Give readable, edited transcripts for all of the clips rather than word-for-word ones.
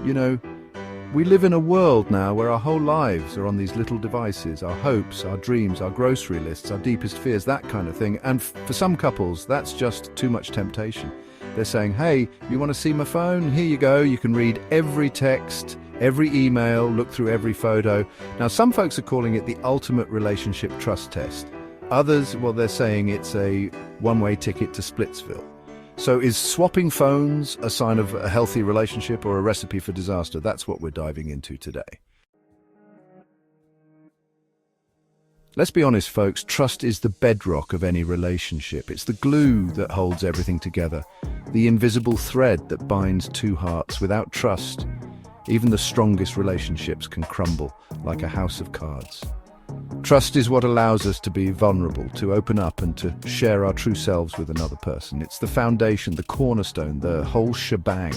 You know, we live in a world now where our whole lives are on these little devices, our hopes, our dreams, our grocery lists, our deepest fears, that kind of thing. And for some couples, that's just too much temptation. They're saying, hey, you want to see my phone? Here you go. You can read every text, every email, look through every photo. Now, some folks are calling it the ultimate relationship trust test. Others, well, they're saying it's a one-way ticket to Splitsville. So is swapping phones a sign of a healthy relationship or a recipe for disaster? That's what we're diving into today. Let's be honest, folks, trust is the bedrock of any relationship. It's the glue that holds everything together, the invisible thread that binds two hearts. Without trust, even the strongest relationships can crumble like a house of cards. Trust is what allows us to be vulnerable, to open up and to share our true selves with another person. It's the foundation, the cornerstone, the whole shebang.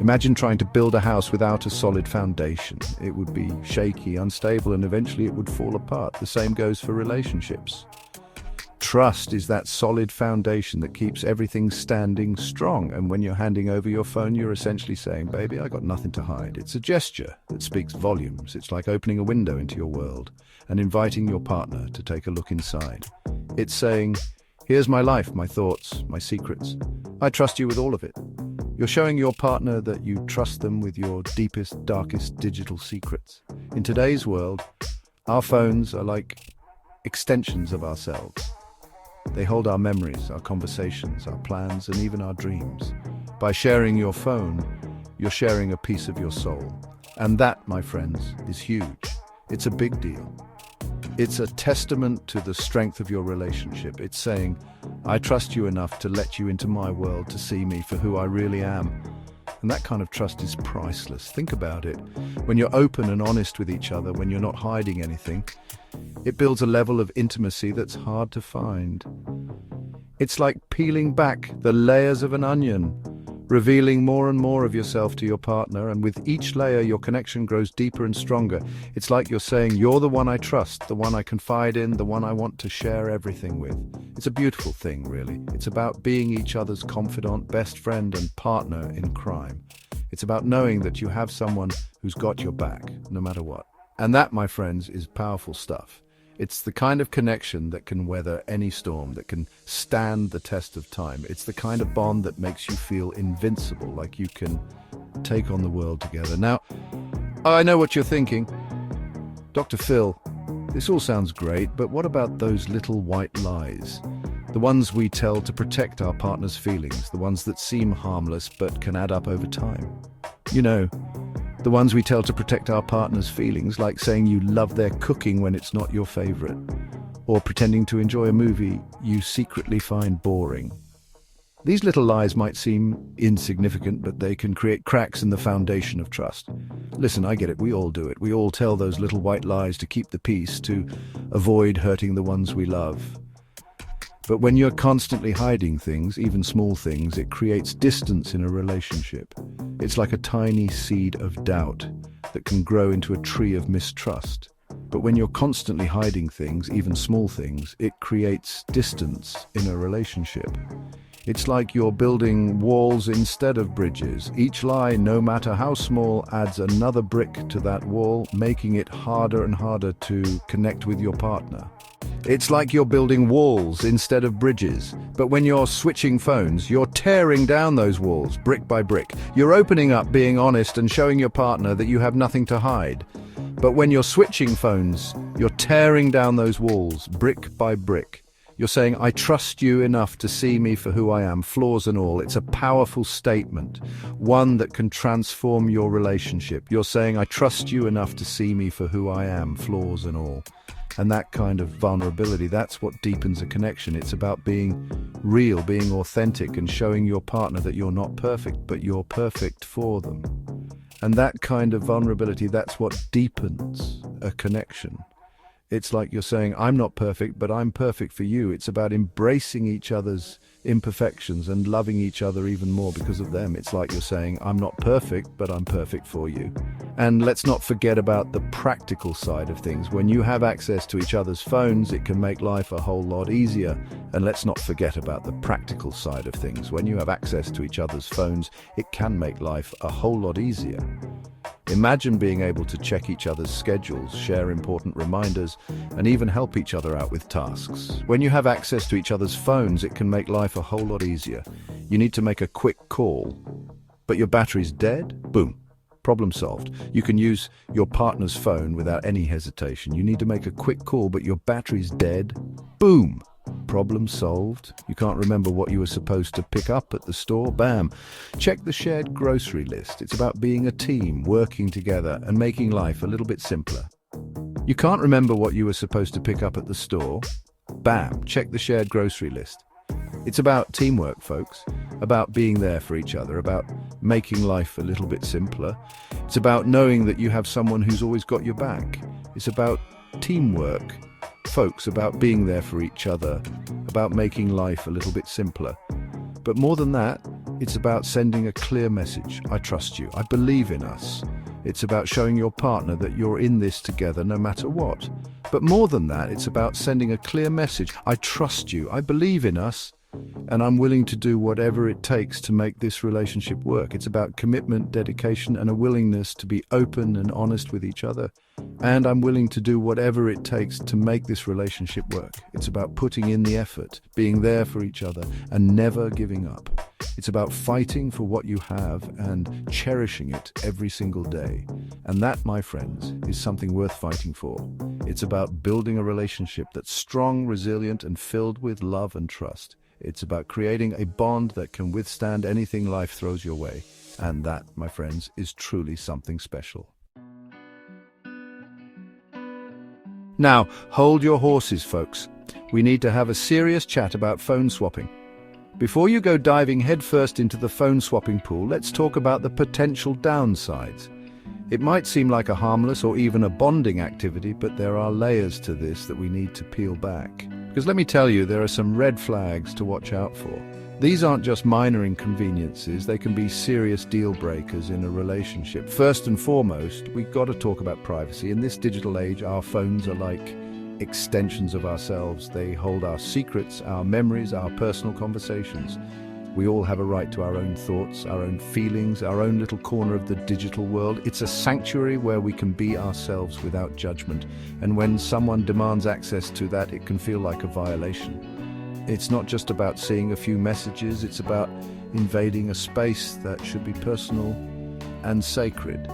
Imagine trying to build a house without a solid foundation. It would be shaky, unstable, and eventually it would fall apart. The same goes for relationships. Trust is that solid foundation that keeps everything standing strong. And when you're handing over your phone, you're essentially saying, baby, I got nothing to hide. It's a gesture that speaks volumes. It's like opening a window into your world and inviting your partner to take a look inside. It's saying, here's my life, my thoughts, my secrets. I trust you with all of it. You're showing your partner that you trust them with your deepest, darkest digital secrets. In today's world, our phones are like extensions of ourselves. They hold our memories, our conversations, our plans, and even our dreams. By sharing your phone, you're sharing a piece of your soul. And that, my friends, is huge. It's a big deal. It's a testament to the strength of your relationship. It's saying, I trust you enough to let you into my world to see me for who I really am. And that kind of trust is priceless. Think about it. When you're open and honest with each other, when you're not hiding anything, it builds a level of intimacy that's hard to find. It's like peeling back the layers of an onion, revealing more and more of yourself to your partner, and with each layer your connection grows deeper and stronger. It's like you're saying, you're the one I trust, the one I confide in, the one I want to share everything with. It's a beautiful thing, really. It's about being each other's confidant, best friend, and partner in crime. It's about knowing that you have someone who's got your back, no matter what. And that, my friends, is powerful stuff. It's the kind of connection that can weather any storm, that can stand the test of time. It's the kind of bond that makes you feel invincible, like you can take on the world together. Now, I know what you're thinking. Dr. Phil, this all sounds great, but what about those little white lies? The ones we tell to protect our partner's feelings, the ones that seem harmless but can add up over time. You know, the ones we tell to protect our partner's feelings, like saying you love their cooking when it's not your favorite, or pretending to enjoy a movie you secretly find boring. These little lies might seem insignificant, but they can create cracks in the foundation of trust. Listen, I get it, we all do it. We all tell those little white lies to keep the peace, to avoid hurting the ones we love. But when you're constantly hiding things, even small things, it creates distance in a relationship. It's like a tiny seed of doubt that can grow into a tree of mistrust. But when you're constantly hiding things, even small things, it creates distance in a relationship. It's like you're building walls instead of bridges. Each lie, no matter how small, adds another brick to that wall, making it harder and harder to connect with your partner. It's like you're building walls instead of bridges. But when you're switching phones, you're tearing down those walls brick by brick. You're opening up, being honest, and showing your partner that you have nothing to hide. But when you're switching phones, you're tearing down those walls brick by brick. You're saying, I trust you enough to see me for who I am, flaws and all. It's a powerful statement, one that can transform your relationship. You're saying, I trust you enough to see me for who I am, flaws and all. And that kind of vulnerability, that's what deepens a connection. It's about being real, being authentic, and showing your partner that you're not perfect, but you're perfect for them. And that kind of vulnerability, that's what deepens a connection. It's like you're saying, I'm not perfect, but I'm perfect for you. It's about embracing each other's imperfections and loving each other even more because of them. It's like you're saying, I'm not perfect, but I'm perfect for you. And let's not forget about the practical side of things. When you have access to each other's phones, it can make life a whole lot easier. And let's not forget about the practical side of things. When you have access to each other's phones, it can make life a whole lot easier. Imagine being able to check each other's schedules, share important reminders, and even help each other out with tasks. When you have access to each other's phones, it can make life a whole lot easier. You need to make a quick call, but your battery's dead? Boom. Problem solved. You can use your partner's phone without any hesitation. You need to make a quick call, but your battery's dead. Boom! Problem solved. You can't remember what you were supposed to pick up at the store. Bam! Check the shared grocery list. It's about being a team, working together, and making life a little bit simpler. You can't remember what you were supposed to pick up at the store. Bam! Check the shared grocery list. It's about teamwork, folks. About being there for each other, about making life a little bit simpler. It's about knowing that you have someone who's always got your back. It's about teamwork, folks, about being there for each other, about making life a little bit simpler. But more than that, it's about sending a clear message. I trust you. I believe in us. It's about showing your partner that you're in this together no matter what. But more than that, it's about sending a clear message. I trust you. I believe in us. And I'm willing to do whatever it takes to make this relationship work. It's about commitment, dedication, and a willingness to be open and honest with each other. And I'm willing to do whatever it takes to make this relationship work. It's about putting in the effort, being there for each other, and never giving up. It's about fighting for what you have and cherishing it every single day. And that, my friends, is something worth fighting for. It's about building a relationship that's strong, resilient, and filled with love and trust. It's about creating a bond that can withstand anything life throws your way. And that, my friends, is truly something special. Now, hold your horses, folks. We need to have a serious chat about phone swapping. Before you go diving headfirst into the phone swapping pool, let's talk about the potential downsides. It might seem like a harmless or even a bonding activity, but there are layers to this that we need to peel back. Because let me tell you, there are some red flags to watch out for. These aren't just minor inconveniences, they can be serious deal breakers in a relationship. First and foremost, we've got to talk about privacy. In this digital age, our phones are like extensions of ourselves. They hold our secrets, our memories, our personal conversations. We all have a right to our own thoughts, our own feelings, our own little corner of the digital world. It's a sanctuary where we can be ourselves without judgment. And when someone demands access to that, it can feel like a violation. It's not just about seeing a few messages, it's about invading a space that should be personal and sacred.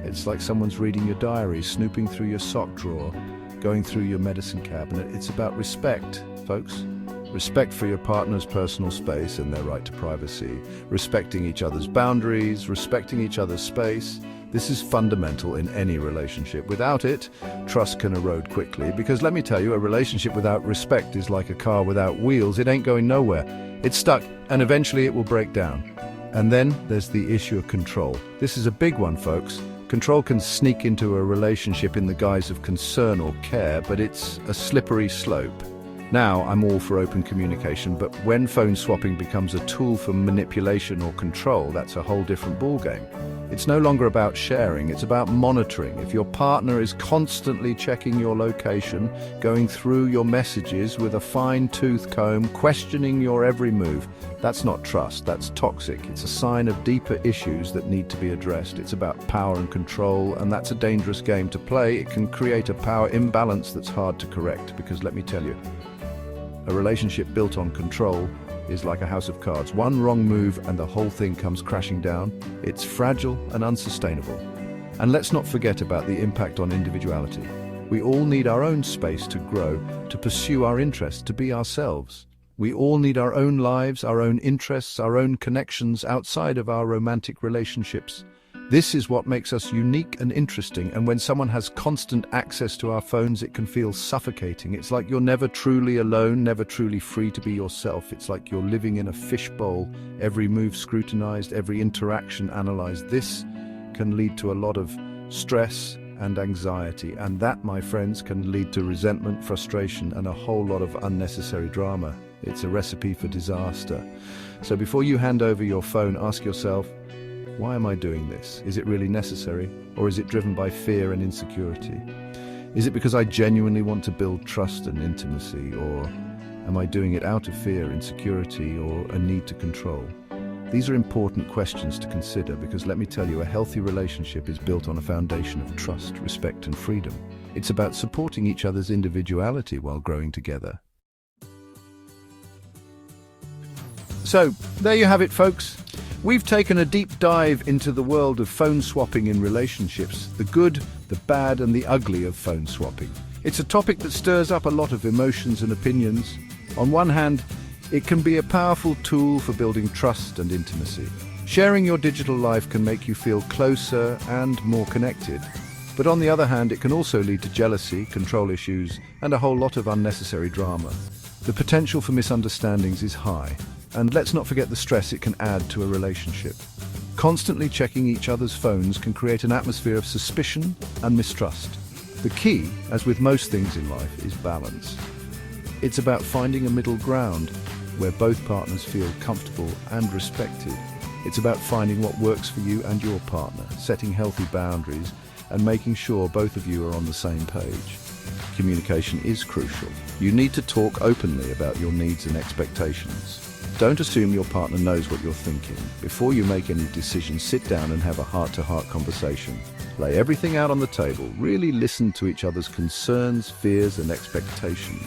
It's like someone's reading your diary, snooping through your sock drawer, going through your medicine cabinet. It's about respect, folks. Respect for your partner's personal space and their right to privacy, respecting each other's boundaries, respecting each other's space. This is fundamental in any relationship. Without it, trust can erode quickly, because let me tell you, a relationship without respect is like a car without wheels. It ain't going nowhere. It's stuck, and eventually it will break down. And then there's the issue of control. This is a big one, folks. Control can sneak into a relationship in the guise of concern or care, but it's a slippery slope. Now, I'm all for open communication, but when phone swapping becomes a tool for manipulation or control, that's a whole different ballgame. It's no longer about sharing, it's about monitoring. If your partner is constantly checking your location, going through your messages with a fine-tooth comb, questioning your every move, that's not trust, that's toxic. It's a sign of deeper issues that need to be addressed. It's about power and control, and that's a dangerous game to play. It can create a power imbalance that's hard to correct, because let me tell you, a relationship built on control is like a house of cards. One wrong move and the whole thing comes crashing down. It's fragile and unsustainable. And let's not forget about the impact on individuality. We all need our own space to grow, to pursue our interests, to be ourselves. We all need our own lives, our own interests, our own connections outside of our romantic relationships. This is what makes us unique and interesting, and when someone has constant access to our phones, it can feel suffocating. It's like you're never truly alone, never truly free to be yourself. It's like you're living in a fishbowl, every move scrutinized, every interaction analyzed. This can lead to a lot of stress and anxiety, and that, my friends, can lead to resentment, frustration, and a whole lot of unnecessary drama. It's a recipe for disaster. So before you hand over your phone, ask yourself, Why am I doing this? Is it really necessary? Or is it driven by fear and insecurity? Is it because I genuinely want to build trust and intimacy? Or am I doing it out of fear, insecurity, or a need to control? These are important questions to consider because let me tell you, a healthy relationship is built on a foundation of trust, respect, and freedom. It's about supporting each other's individuality while growing together. So, there you have it, folks. We've taken a deep dive into the world of phone swapping in relationships, the good, the bad, and the ugly of phone swapping. It's a topic that stirs up a lot of emotions and opinions. On one hand, it can be a powerful tool for building trust and intimacy. Sharing your digital life can make you feel closer and more connected. But on the other hand, it can also lead to jealousy, control issues, and a whole lot of unnecessary drama. The potential for misunderstandings is high, and let's not forget the stress it can add to a relationship. Constantly checking each other's phones can create an atmosphere of suspicion and mistrust. The key, as with most things in life, is balance. It's about finding a middle ground where both partners feel comfortable and respected. It's about finding what works for you and your partner, setting healthy boundaries, and making sure both of you are on the same page. Communication is crucial. You need to talk openly about your needs and expectations. Don't assume your partner knows what you're thinking. Before you make any decisions, sit down and have a heart-to-heart conversation. Lay everything out on the table. Really listen to each other's concerns, fears, and expectations.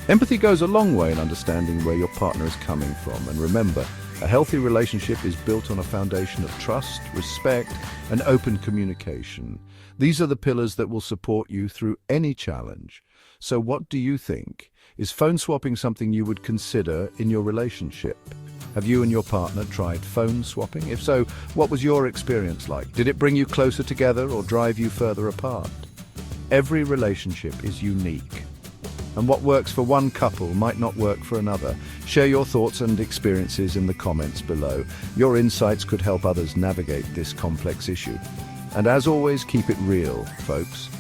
Empathy goes a long way in understanding where your partner is coming from. And remember, a healthy relationship is built on a foundation of trust, respect, and open communication. These are the pillars that will support you through any challenge. So what do you think? Is phone swapping something you would consider in your relationship? Have you and your partner tried phone swapping? If so, what was your experience like? Did it bring you closer together or drive you further apart? Every relationship is unique, and what works for one couple might not work for another. Share your thoughts and experiences in the comments below. Your insights could help others navigate this complex issue. And as always, keep it real, folks.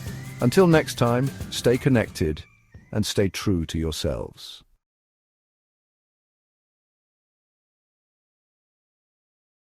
Until next time, stay connected and stay true to yourselves.